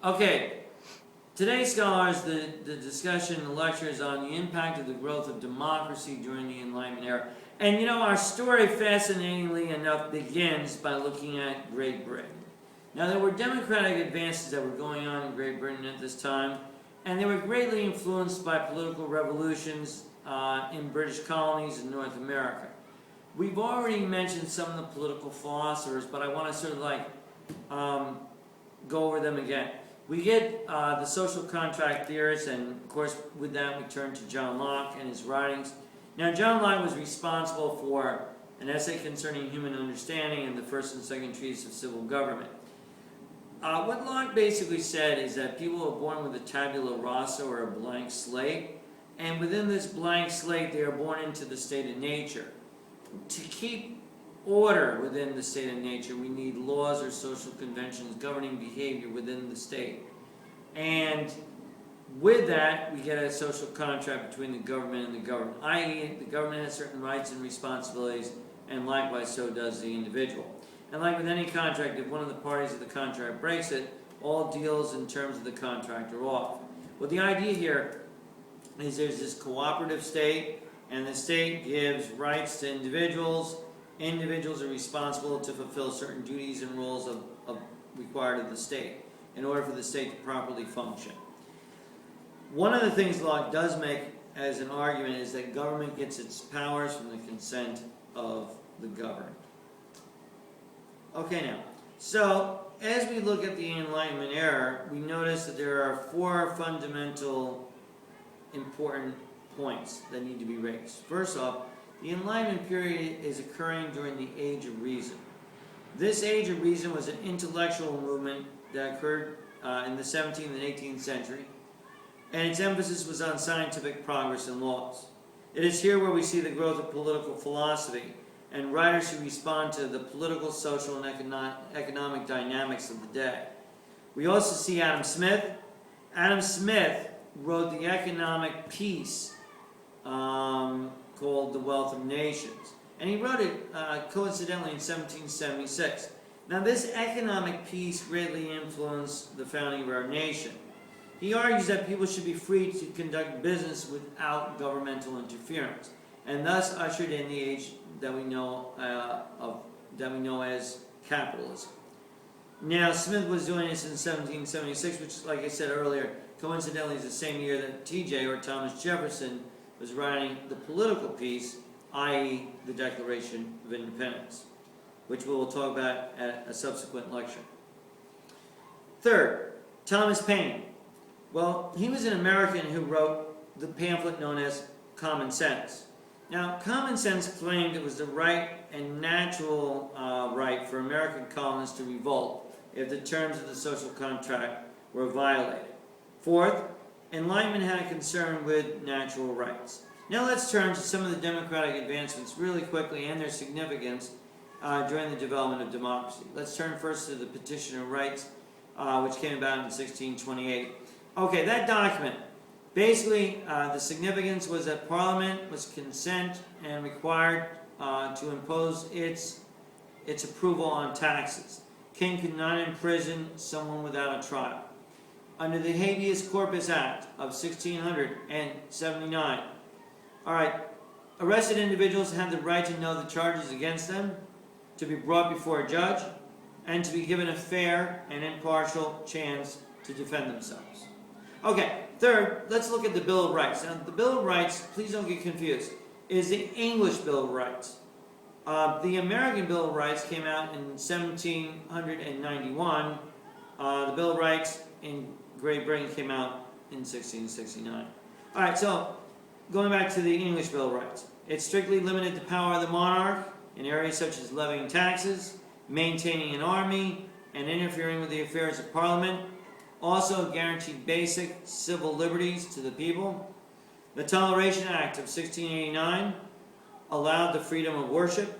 Okay, today's scholars, the discussion, the lecture is on the impact of the growth of democracy during the Enlightenment era. And you know, our story, fascinatingly enough, begins by looking at Great Britain. Now, there were democratic advances that were going on in Great Britain at this time, and they were greatly influenced by political revolutions in British colonies in North America. We've already mentioned some of the political philosophers, but I want to sort of like go over them again. We get the social contract theorists, and of course with that we turn to John Locke and his writings. Now, John Locke was responsible for an essay concerning human understanding and the first and second treatise of civil government. What Locke basically said is that people are born with a tabula rasa, or a blank slate, and within this blank slate they are born into the state of nature. To keep order within the state of nature, we need laws or social conventions governing behavior within the state. And with that, we get a social contract between the government and the governed, i.e. the government has certain rights and responsibilities, and likewise so does the individual. And like with any contract, if one of the parties of the contract breaks it, all deals in terms of the contract are off. Well, the idea here is there's this cooperative state, and the state gives rights to individuals. Individuals are responsible to fulfill certain duties and roles required of the state in order for the state to properly function. One of the things Locke does make as an argument is that government gets its powers from the consent of the governed. Okay, now, so as we look at the Enlightenment era, we notice that there are four fundamental important points that need to be raised. First off, the Enlightenment period is occurring during the Age of Reason. This Age of Reason was an intellectual movement that occurred in the 17th and 18th century, and its emphasis was on scientific progress and laws. It is here where we see the growth of political philosophy and writers who respond to the political, social, and economic dynamics of the day. We also see Adam Smith. Adam Smith wrote the economic piece called The Wealth of Nations. And he wrote it coincidentally in 1776. Now, this economic piece greatly influenced the founding of our nation. He argues that people should be free to conduct business without governmental interference, and thus ushered in the age that we know as capitalism. Now, Smith was doing this in 1776, which, like I said earlier, coincidentally is the same year that T.J. or Thomas Jefferson was writing the political piece, i.e. the Declaration of Independence, which we will talk about at a subsequent lecture. Third, Thomas Paine. Well, he was an American who wrote the pamphlet known as Common Sense. Now, Common Sense claimed it was the right and natural right for American colonists to revolt if the terms of the social contract were violated. Fourth, Enlightenment had a concern with natural rights. Now let's turn to some of the democratic advancements really quickly and their significance during the development of democracy. Let's turn first to the Petition of Rights, which came about in 1628. Okay, that document, basically the significance was that Parliament was consent and required to impose its approval on taxes. King could not imprison someone without a trial. Under the Habeas Corpus Act of 1679, arrested individuals had the right to know the charges against them, to be brought before a judge, and to be given a fair and impartial chance to defend themselves. Okay, third, let's look at the Bill of Rights. Now, the Bill of Rights, please don't get confused, is the English Bill of Rights. The American Bill of Rights came out in 1791. The Bill of Rights in Great Britain came out in 1669. All right, so going back to the English Bill of Rights. It strictly limited the power of the monarch in areas such as levying taxes, maintaining an army, and interfering with the affairs of Parliament. Also guaranteed basic civil liberties to the people. The Toleration Act of 1689 allowed the freedom of worship.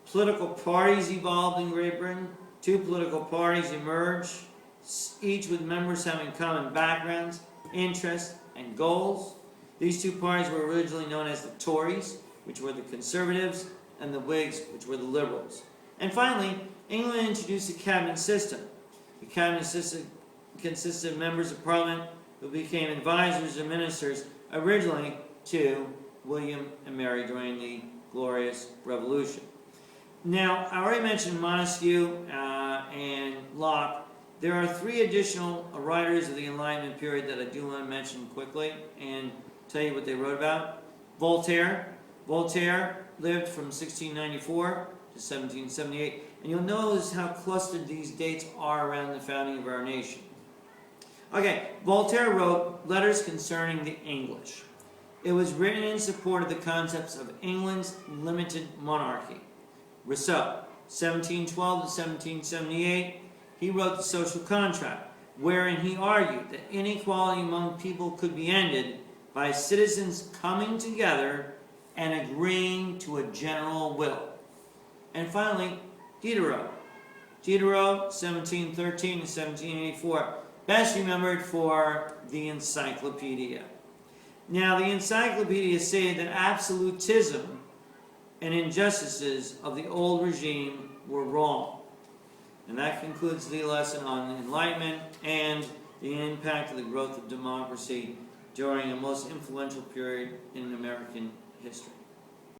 Political parties evolved in Great Britain. 2 political parties emerged, each with members having common backgrounds, interests, and goals. These 2 parties were originally known as the Tories, which were the conservatives, and the Whigs, which were the liberals. And finally, England introduced the cabinet system. The cabinet consisted of members of Parliament who became advisors and ministers originally to William and Mary during the Glorious Revolution. Now, I already mentioned Montesquieu and Locke. There are 3 additional writers of the Enlightenment period that I do want to mention quickly and tell you what they wrote about. Voltaire. Voltaire lived from 1694 to 1778. And you'll notice how clustered these dates are around the founding of our nation. Okay, Voltaire wrote Letters Concerning the English. It was written in support of the concepts of England's limited monarchy. Rousseau, 1712 to 1778, he wrote The Social Contract, wherein he argued that inequality among people could be ended by citizens coming together and agreeing to a general will. And finally, Diderot. Diderot, 1713 to 1784, best remembered for the Encyclopedia. Now, the Encyclopedia stated that absolutism and injustices of the old regime were wrong. And that concludes the lesson on enlightenment and the impact of the growth of democracy during a most influential period in American history.